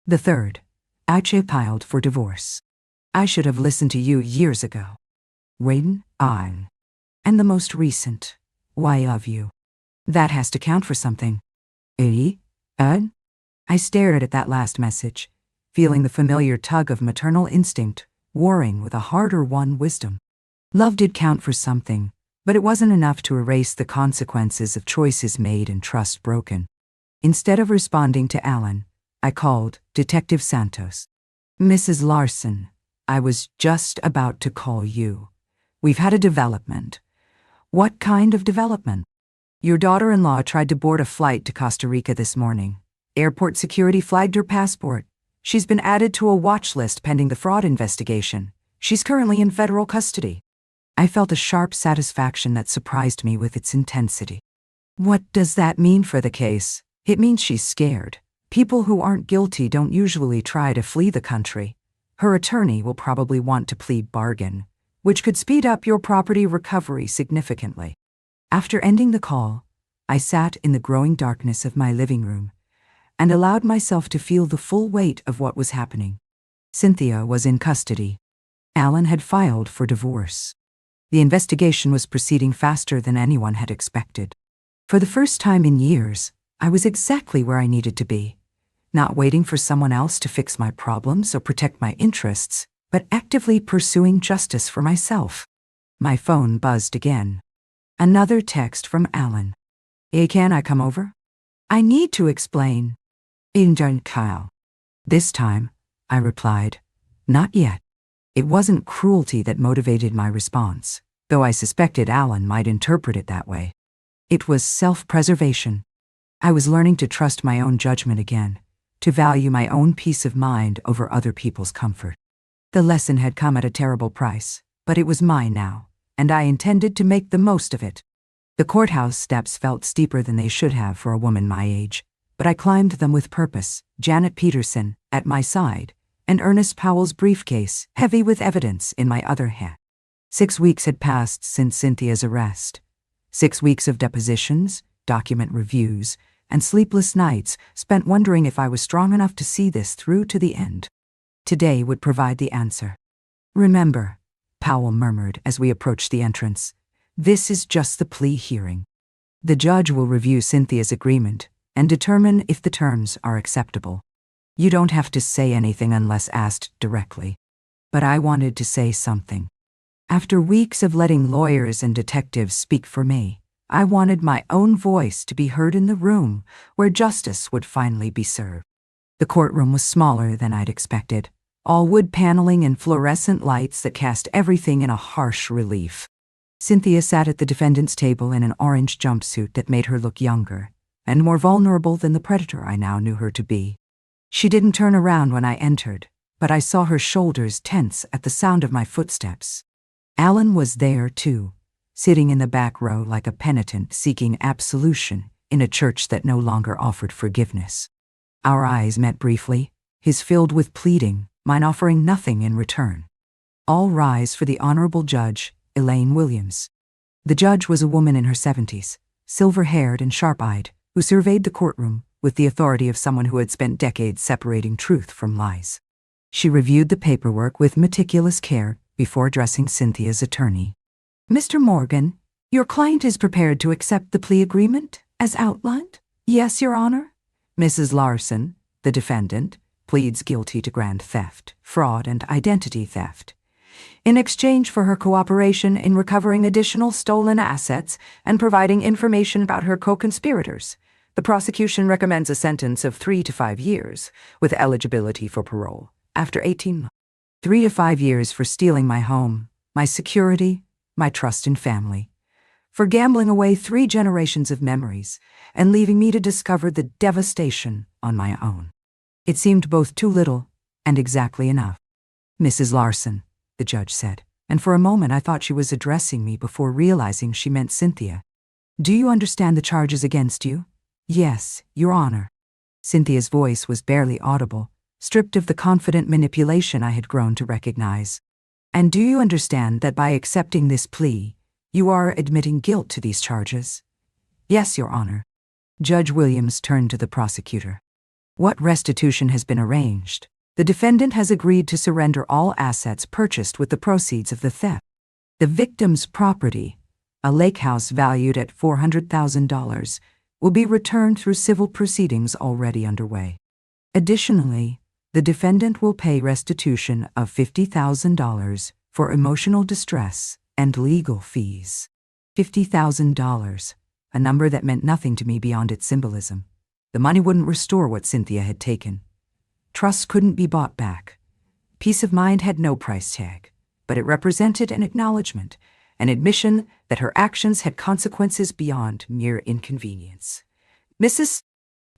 The third. I filed for divorce. I should have listened to you years ago. Raiden, on. And the most recent. Why love you? That has to count for something. I stared at that last message, feeling the familiar tug of maternal instinct, warring with a harder-won wisdom. Love did count for something, but it wasn't enough to erase the consequences of choices made and trust broken. Instead of responding to Alan, I called Detective Santos. Mrs. Larson, I was just about to call you. We've had a development. What kind of development? Your daughter-in-law tried to board a flight to Costa Rica this morning. Airport security flagged her passport. She's been added to a watch list pending the fraud investigation. She's currently in federal custody. I felt a sharp satisfaction that surprised me with its intensity. What does that mean for the case? It means she's scared. People who aren't guilty don't usually try to flee the country. Her attorney will probably want to plead bargain, which could speed up your property recovery significantly. After ending the call, I sat in the growing darkness of my living room and allowed myself to feel the full weight of what was happening. Cynthia was in custody. Alan had filed for divorce. The investigation was proceeding faster than anyone had expected. For the first time in years, I was exactly where I needed to be, not waiting for someone else to fix my problems or protect my interests, but actively pursuing justice for myself. My phone buzzed again. Another text from Alan. Hey, can I come over? I need to explain. Kyle. This time, I replied, not yet. It wasn't cruelty that motivated my response, though I suspected Alan might interpret it that way. It was self-preservation. I was learning to trust my own judgment again, to value my own peace of mind over other people's comfort. The lesson had come at a terrible price, but it was mine now, and I intended to make the most of it. The courthouse steps felt steeper than they should have for a woman my age, but I climbed them with purpose, Janet Peterson at my side, and Ernest Powell's briefcase, heavy with evidence, in my other hand. 6 weeks had passed since Cynthia's arrest. 6 weeks of depositions, document reviews, and sleepless nights spent wondering if I was strong enough to see this through to the end. Today would provide the answer. Remember, Powell murmured as we approached the entrance, this is just the plea hearing. The judge will review Cynthia's agreement and determine if the terms are acceptable. You don't have to say anything unless asked directly. But I wanted to say something. After weeks of letting lawyers and detectives speak for me, I wanted my own voice to be heard in the room where justice would finally be served. The courtroom was smaller than I'd expected, all wood paneling and fluorescent lights that cast everything in a harsh relief. Cynthia sat at the defendant's table in an orange jumpsuit that made her look younger and more vulnerable than the predator I now knew her to be. She didn't turn around when I entered, but I saw her shoulders tense at the sound of my footsteps. Alan was there, too, sitting in the back row like a penitent seeking absolution in a church that no longer offered forgiveness. Our eyes met briefly, his filled with pleading, mine offering nothing in return. All rise for the Honorable Judge, Elaine Williams. The judge was a woman in her 70s, silver-haired and sharp-eyed, who surveyed the courtroom with the authority of someone who had spent decades separating truth from lies. She reviewed the paperwork with meticulous care before addressing Cynthia's attorney. Mr. Morgan, your client is prepared to accept the plea agreement as outlined? Yes, Your Honor. Mrs. Larson, the defendant, pleads guilty to grand theft, fraud, and identity theft. In exchange for her cooperation in recovering additional stolen assets and providing information about her co-conspirators, the prosecution recommends a sentence of 3 to 5 years, with eligibility for parole, after 18 months. 3 to 5 years for stealing my home, my security, my trust in family, for gambling away 3 generations of memories and leaving me to discover the devastation on my own. It seemed both too little and exactly enough. Mrs. Larson, the judge said, and for a moment I thought she was addressing me before realizing she meant Cynthia. Do you understand the charges against you? Yes, Your Honor. Cynthia's voice was barely audible, stripped of the confident manipulation I had grown to recognize. And do you understand that by accepting this plea, you are admitting guilt to these charges? Yes, Your Honor. Judge Williams turned to the prosecutor. What restitution has been arranged? The defendant has agreed to surrender all assets purchased with the proceeds of the theft. The victim's property, a lakehouse valued at $400,000, will be returned through civil proceedings already underway. Additionally, the defendant will pay restitution of $50,000 for emotional distress and legal fees. $50,000, a number that meant nothing to me beyond its symbolism. The money wouldn't restore what Cynthia had taken. Trust couldn't be bought back. Peace of mind had no price tag, but it represented an acknowledgement, an admission that her actions had consequences beyond mere inconvenience. Mrs.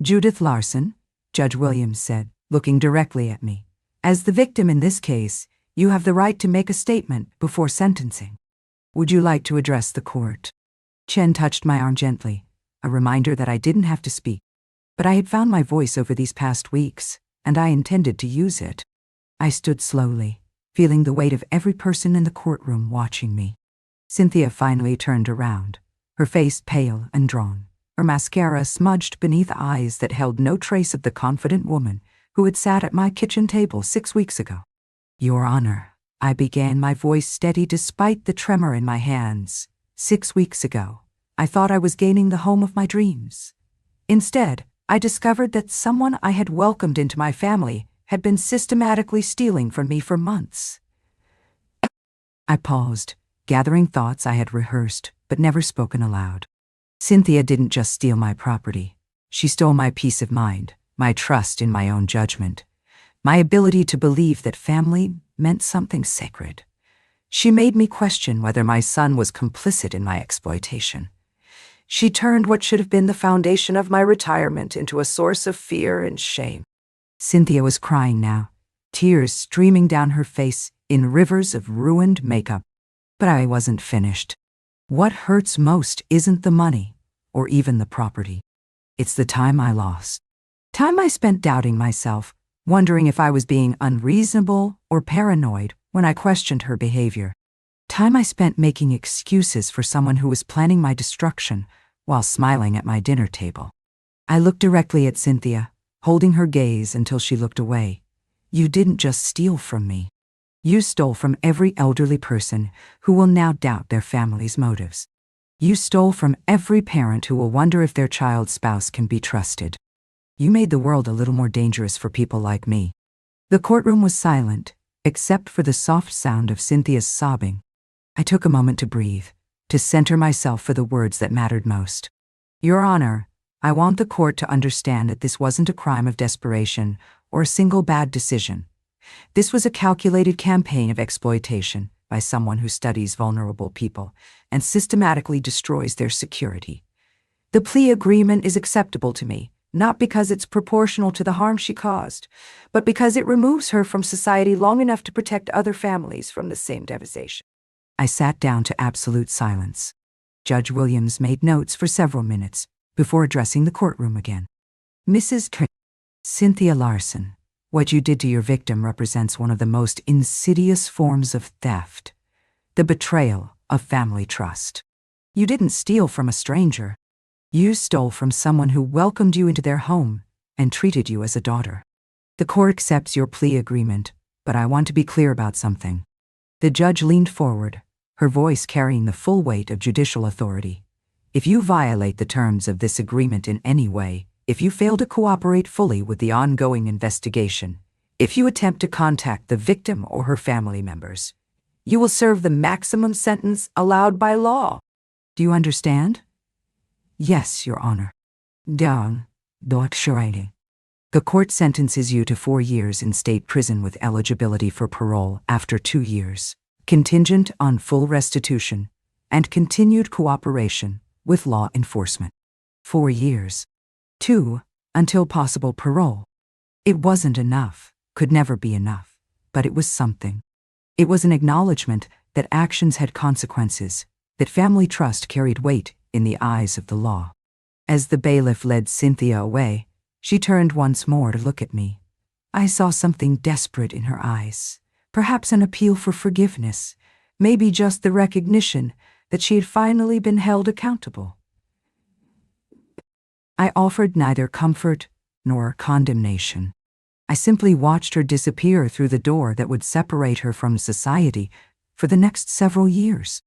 Judith Larson, Judge Williams said, looking directly at me. As the victim in this case, you have the right to make a statement before sentencing. Would you like to address the court? Chen touched my arm gently, a reminder that I didn't have to speak. But I had found my voice over these past weeks, and I intended to use it. I stood slowly, feeling the weight of every person in the courtroom watching me. Cynthia finally turned around, her face pale and drawn, her mascara smudged beneath eyes that held no trace of the confident woman who had sat at my kitchen table 6 weeks ago. Your Honor, I began, my voice steady despite the tremor in my hands. 6 weeks ago, I thought I was gaining the home of my dreams. Instead, I discovered that someone I had welcomed into my family had been systematically stealing from me for months. I paused, gathering thoughts I had rehearsed but never spoken aloud. Cynthia didn't just steal my property. She stole my peace of mind, my trust in my own judgment, my ability to believe that family meant something sacred. She made me question whether my son was complicit in my exploitation. She turned what should have been the foundation of my retirement into a source of fear and shame. Cynthia was crying now, tears streaming down her face in rivers of ruined makeup. But I wasn't finished. What hurts most isn't the money, or even the property. It's the time I lost. Time I spent doubting myself, wondering if I was being unreasonable or paranoid when I questioned her behavior. Time I spent making excuses for someone who was planning my destruction while smiling at my dinner table. I looked directly at Cynthia, holding her gaze until she looked away. You didn't just steal from me. You stole from every elderly person who will now doubt their family's motives. You stole from every parent who will wonder if their child's spouse can be trusted. You made the world a little more dangerous for people like me. The courtroom was silent, except for the soft sound of Cynthia's sobbing. I took a moment to breathe, to center myself for the words that mattered most. Your Honor, I want the court to understand that this wasn't a crime of desperation or a single bad decision. This was a calculated campaign of exploitation by someone who studies vulnerable people and systematically destroys their security. The plea agreement is acceptable to me, not because it's proportional to the harm she caused, but because it removes her from society long enough to protect other families from the same devastation. I sat down to absolute silence. Judge Williams made notes for several minutes before addressing the courtroom again. Mrs. Cynthia Larson, what you did to your victim represents one of the most insidious forms of theft, the betrayal of family trust. You didn't steal from a stranger. You stole from someone who welcomed you into their home and treated you as a daughter. The court accepts your plea agreement, but I want to be clear about something. The judge leaned forward, her voice carrying the full weight of judicial authority. If you violate the terms of this agreement in any way, if you fail to cooperate fully with the ongoing investigation, if you attempt to contact the victim or her family members, you will serve the maximum sentence allowed by law. Do you understand? Yes, Your Honor. Down, the court sentences you to 4 years in state prison with eligibility for parole after 2 years, contingent on full restitution and continued cooperation with law enforcement. 4 years. 2, until possible parole. It wasn't enough, could never be enough, but it was something. It was an acknowledgement that actions had consequences, that family trust carried weight in the eyes of the law. As the bailiff led Cynthia away, she turned once more to look at me. I saw something desperate in her eyes, perhaps an appeal for forgiveness, maybe just the recognition that she had finally been held accountable. I offered neither comfort nor condemnation. I simply watched her disappear through the door that would separate her from society for the next several years.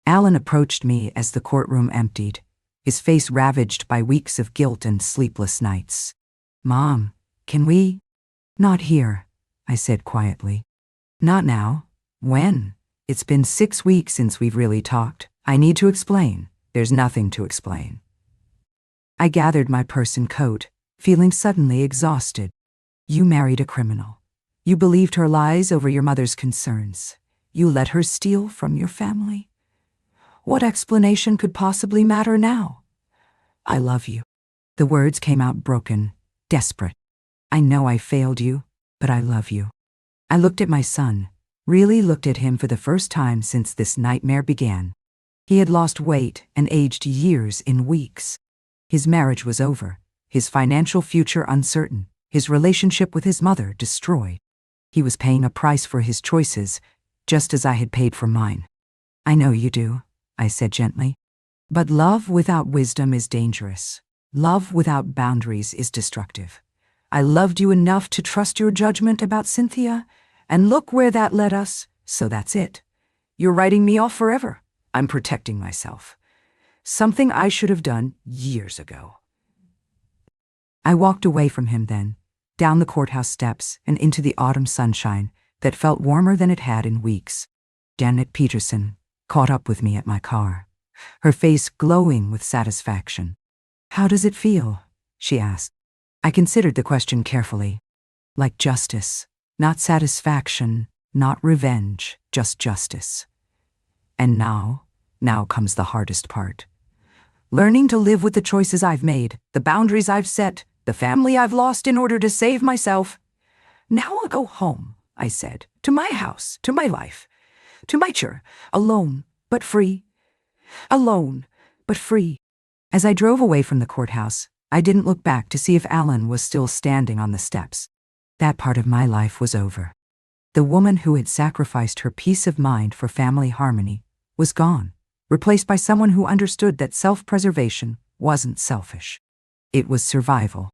Alan approached me as the courtroom emptied, his face ravaged by weeks of guilt and sleepless nights. "Mom, can we?" "Not here," I said quietly. "Not now. When? It's been 6 weeks since we've really talked. I need to explain." "There's nothing to explain." I gathered my purse and coat, feeling suddenly exhausted. "You married a criminal. You believed her lies over your mother's concerns. You let her steal from your family. What explanation could possibly matter now? I love you." The words came out broken, desperate. "I know I failed you, but I love you." I looked at my son, really looked at him for the first time since this nightmare began. He had lost weight and aged years in weeks. His marriage was over, his financial future uncertain, his relationship with his mother destroyed. He was paying a price for his choices, just as I had paid for mine. "I know you do," I said gently. "But love without wisdom is dangerous. Love without boundaries is destructive. I loved you enough to trust your judgment about Cynthia, and look where that led us, so that's it. You're writing me off forever. I'm protecting myself. Something I should have done years ago." I walked away from him then, down the courthouse steps and into the autumn sunshine that felt warmer than it had in weeks. Janet Peterson caught up with me at my car, her face glowing with satisfaction. "How does it feel?" she asked. I considered the question carefully. "Like justice, not satisfaction, not revenge, just justice. And now comes the hardest part. Learning to live with the choices I've made, the boundaries I've set, the family I've lost in order to save myself. Now I'll go home," I said, "to my house, to my life, to my chair, alone, but free. Alone, but free." As I drove away from the courthouse, I didn't look back to see if Alan was still standing on the steps. That part of my life was over. The woman who had sacrificed her peace of mind for family harmony was gone, replaced by someone who understood that self-preservation wasn't selfish. It was survival.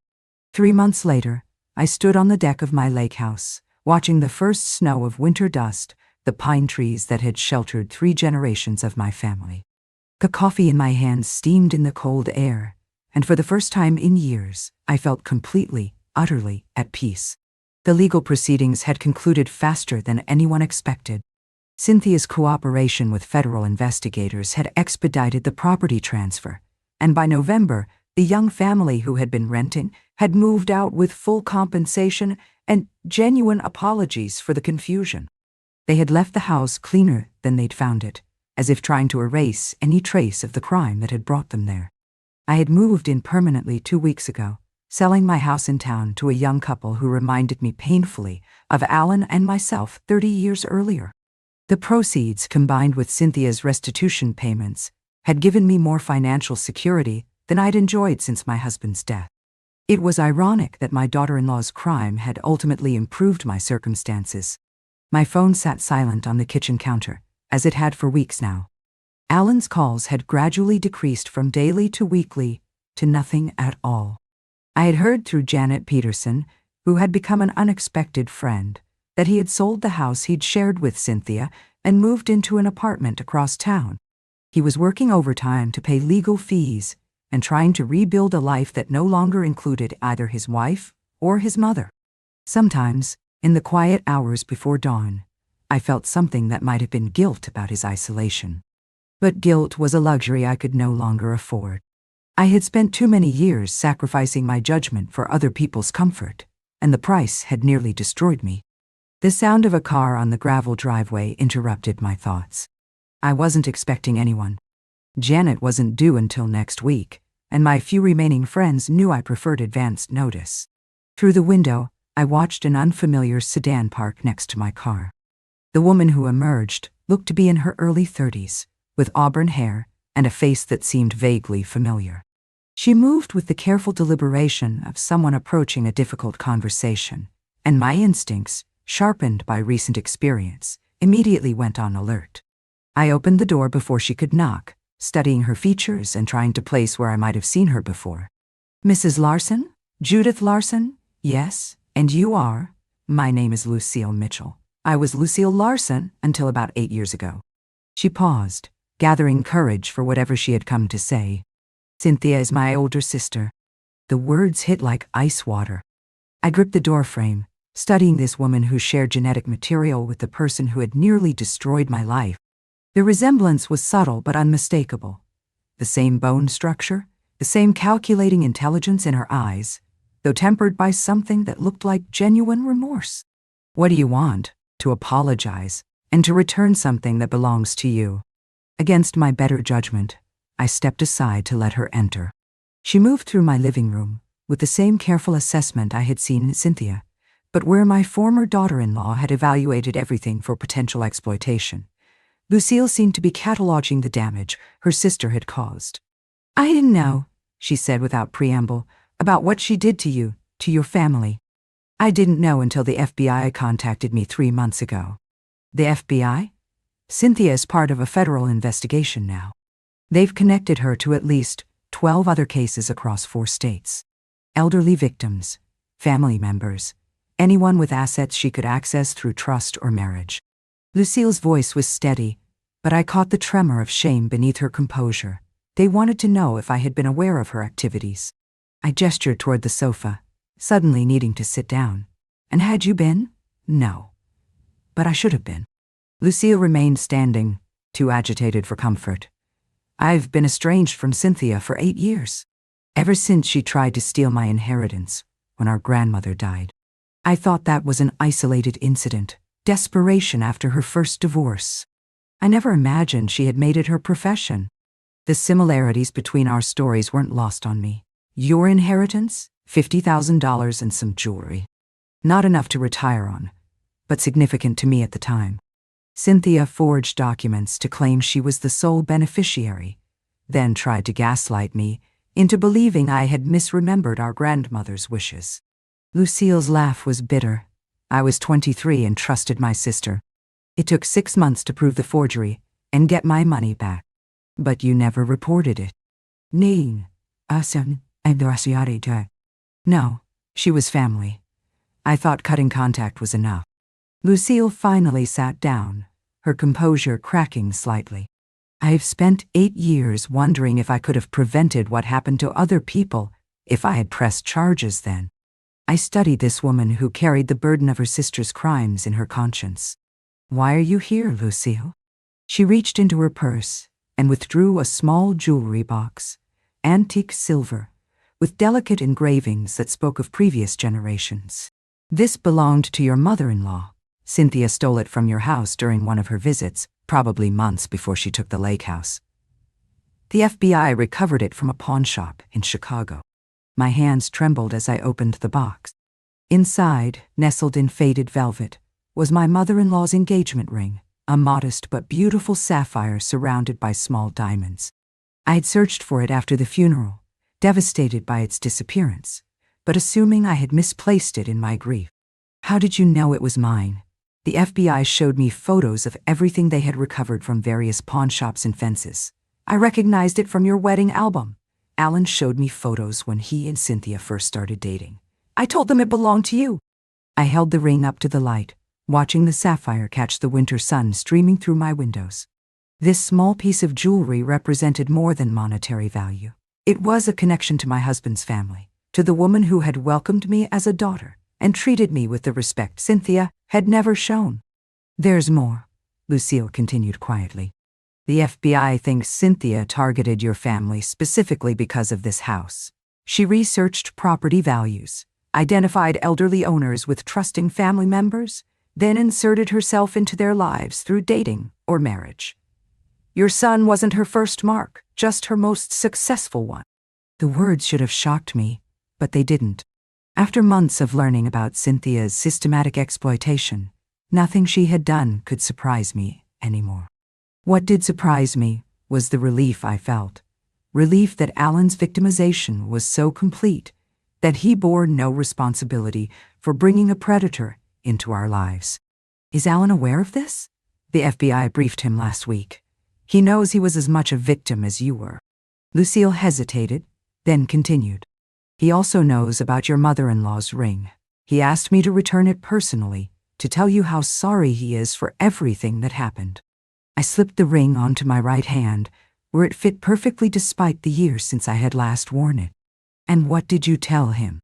3 months later, I stood on the deck of my lake house, watching the first snow of winter dust the pine trees that had sheltered 3 generations of my family. The coffee in my hands steamed in the cold air, and for the first time in years, I felt completely, utterly at peace. The legal proceedings had concluded faster than anyone expected. Cynthia's cooperation with federal investigators had expedited the property transfer, and by November, the young family who had been renting had moved out with full compensation and genuine apologies for the confusion. They had left the house cleaner than they'd found it, as if trying to erase any trace of the crime that had brought them there. I had moved in permanently 2 weeks ago, selling my house in town to a young couple who reminded me painfully of Alan and myself 30 years earlier. The proceeds, combined with Cynthia's restitution payments, had given me more financial security than I'd enjoyed since my husband's death. It was ironic that my daughter-in-law's crime had ultimately improved my circumstances. My phone sat silent on the kitchen counter, as it had for weeks now. Alan's calls had gradually decreased from daily to weekly to nothing at all. I had heard through Janet Peterson, who had become an unexpected friend, that he had sold the house he'd shared with Cynthia and moved into an apartment across town. He was working overtime to pay legal fees and trying to rebuild a life that no longer included either his wife or his mother. Sometimes, in the quiet hours before dawn, I felt something that might have been guilt about his isolation. But guilt was a luxury I could no longer afford. I had spent too many years sacrificing my judgment for other people's comfort, and the price had nearly destroyed me. The sound of a car on the gravel driveway interrupted my thoughts. I wasn't expecting anyone. Janet wasn't due until next week, and my few remaining friends knew I preferred advanced notice. Through the window, I watched an unfamiliar sedan park next to my car. The woman who emerged looked to be in her early 30s, with auburn hair and a face that seemed vaguely familiar. She moved with the careful deliberation of someone approaching a difficult conversation, and my instincts, sharpened by recent experience, immediately went on alert. I opened the door before she could knock, studying her features and trying to place where I might have seen her before. "Mrs. Larson? Judith Larson? Yes, and you are?" "My name is Lucille Mitchell. I was Lucille Larson until about 8 years ago." She paused, gathering courage for whatever she had come to say. "Cynthia is my older sister." The words hit like ice water. I gripped the doorframe, studying this woman who shared genetic material with the person who had nearly destroyed my life. The resemblance was subtle but unmistakable. The same bone structure, the same calculating intelligence in her eyes, though tempered by something that looked like genuine remorse. "What do you want?" "To apologize, and to return something that belongs to you." Against my better judgment, I stepped aside to let her enter. She moved through my living room with the same careful assessment I had seen in Cynthia, but where my former daughter-in-law had evaluated everything for potential exploitation, Lucille seemed to be cataloging the damage her sister had caused. "I didn't know," she said without preamble, "about what she did to you, to your family. I didn't know until the FBI contacted me 3 months ago." "The FBI?" "Cynthia is part of a federal investigation now. They've connected her to at least 12 other cases across 4 states. Elderly victims, family members, anyone with assets she could access through trust or marriage." Lucille's voice was steady, but I caught the tremor of shame beneath her composure. "They wanted to know if I had been aware of her activities." I gestured toward the sofa, suddenly needing to sit down. "And had you been?" "No. But I should have been." Lucille remained standing, too agitated for comfort. "I've been estranged from Cynthia for 8 years. Ever since she tried to steal my inheritance when our grandmother died. I thought that was an isolated incident, desperation after her first divorce. I never imagined she had made it her profession. The similarities between our stories weren't lost on me. Your inheritance? $50,000 and some jewelry. Not enough to retire on, but significant to me at the time. Cynthia forged documents to claim she was the sole beneficiary, then tried to gaslight me into believing I had misremembered our grandmother's wishes." Lucille's laugh was bitter. "I was 23 and trusted my sister. It took 6 months to prove the forgery and get my money back. But you never reported it." "No, she was family. I thought cutting contact was enough." Lucille finally sat down, her composure cracking slightly. "I've spent 8 years wondering if I could have prevented what happened to other people if I had pressed charges then. I studied this woman who carried the burden of her sister's crimes in her conscience." "Why are you here, Lucille?" She reached into her purse and withdrew a small jewelry box, antique silver, with delicate engravings that spoke of previous generations. "This belonged to your mother-in-law. Cynthia stole it from your house during one of her visits, probably months before she took the lakehouse. The FBI recovered it from a pawn shop in Chicago." My hands trembled as I opened the box. Inside, nestled in faded velvet, was my mother-in-law's engagement ring, a modest but beautiful sapphire surrounded by small diamonds. I had searched for it after the funeral, devastated by its disappearance, but assuming I had misplaced it in my grief. "How did you know it was mine?" The FBI showed me photos of everything they had recovered from various pawn shops and fences. "I recognized it from your wedding album. Alan showed me photos when he and Cynthia first started dating. I told them it belonged to you." I held the ring up to the light, watching the sapphire catch the winter sun streaming through my windows. This small piece of jewelry represented more than monetary value. It was a connection to my husband's family, to the woman who had welcomed me as a daughter and treated me with the respect Cynthia had never shown. "There's more," Lucille continued quietly. "The FBI thinks Cynthia targeted your family specifically because of this house. She researched property values, identified elderly owners with trusting family members, then inserted herself into their lives through dating or marriage. Your son wasn't her first mark, just her most successful one." The words should have shocked me, but they didn't. After months of learning about Cynthia's systematic exploitation, nothing she had done could surprise me anymore. What did surprise me was the relief I felt. Relief that Alan's victimization was so complete that he bore no responsibility for bringing a predator into our lives. Is Alan aware of this? The FBI briefed him last week. He knows he was as much a victim as you were. Lucille hesitated, then continued. He also knows about your mother-in-law's ring. He asked me to return it personally, to tell you how sorry he is for everything that happened. I slipped the ring onto my right hand, where it fit perfectly despite the years since I had last worn it. And what did you tell him?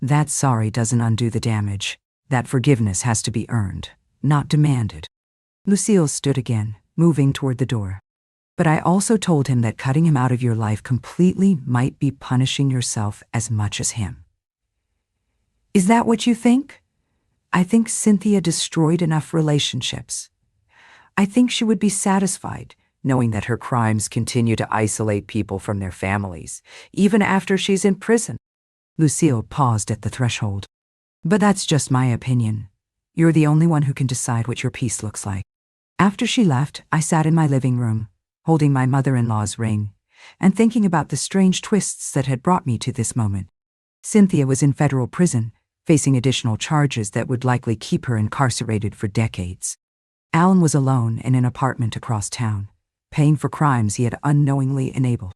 That sorry doesn't undo the damage. That forgiveness has to be earned, not demanded. Lucille stood again, moving toward the door. But I also told him that cutting him out of your life completely might be punishing yourself as much as him. Is that what you think? I think Cynthia destroyed enough relationships. I think she would be satisfied knowing that her crimes continue to isolate people from their families, even after she's in prison. Lucille paused at the threshold. But that's just my opinion. You're the only one who can decide what your peace looks like. After she left, I sat in my living room, holding my mother-in-law's ring, and thinking about the strange twists that had brought me to this moment. Cynthia was in federal prison, facing additional charges that would likely keep her incarcerated for decades. Alan was alone in an apartment across town, paying for crimes he had unknowingly enabled.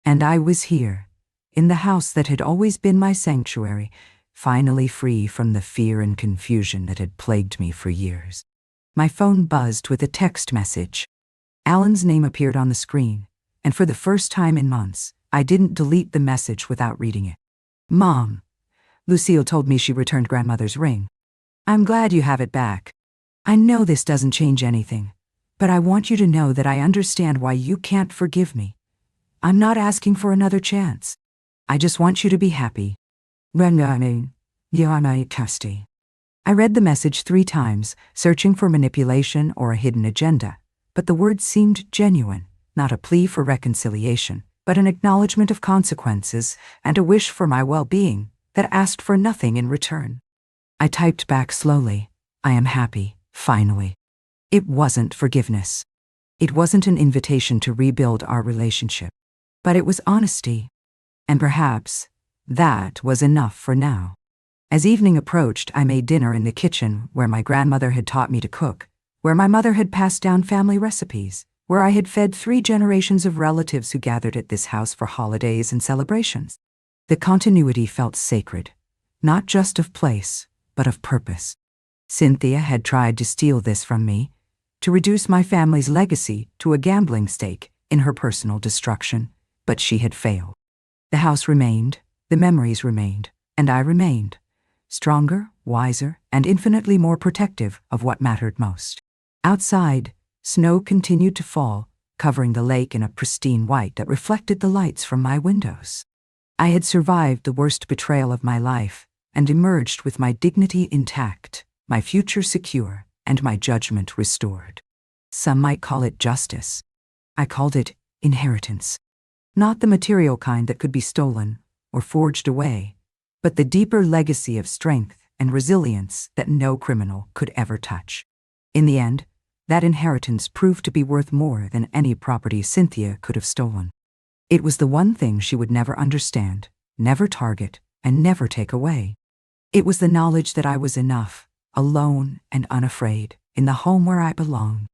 And I was here, in the house that had always been my sanctuary, finally free from the fear and confusion that had plagued me for years. My phone buzzed with a text message. Alan's name appeared on the screen, and for the first time in months, I didn't delete the message without reading it. Mom, Lucille told me she returned grandmother's ring. I'm glad you have it back. I know this doesn't change anything, but I want you to know that I understand why you can't forgive me. I'm not asking for another chance. I just want you to be happy. I read the message 3 times, searching for manipulation or a hidden agenda, but the words seemed genuine, not a plea for reconciliation, but an acknowledgement of consequences and a wish for my well-being that asked for nothing in return. I typed back slowly, I am happy, finally. It wasn't forgiveness. It wasn't an invitation to rebuild our relationship, but it was honesty. And perhaps that was enough for now. As evening approached, I made dinner in the kitchen where my grandmother had taught me to cook, where my mother had passed down family recipes, where I had fed 3 generations of relatives who gathered at this house for holidays and celebrations. The continuity felt sacred, not just of place, but of purpose. Cynthia had tried to steal this from me, to reduce my family's legacy to a gambling stake in her personal destruction, but she had failed. The house remained, the memories remained, and I remained, stronger, wiser, and infinitely more protective of what mattered most. Outside, snow continued to fall, covering the lake in a pristine white that reflected the lights from my windows. I had survived the worst betrayal of my life and emerged with my dignity intact, my future secure, and my judgment restored. Some might call it justice. I called it inheritance. Not the material kind that could be stolen or forged away, but the deeper legacy of strength and resilience that no criminal could ever touch. In the end, that inheritance proved to be worth more than any property Cynthia could have stolen. It was the one thing she would never understand, never target, and never take away. It was the knowledge that I was enough, alone and unafraid, in the home where I belonged.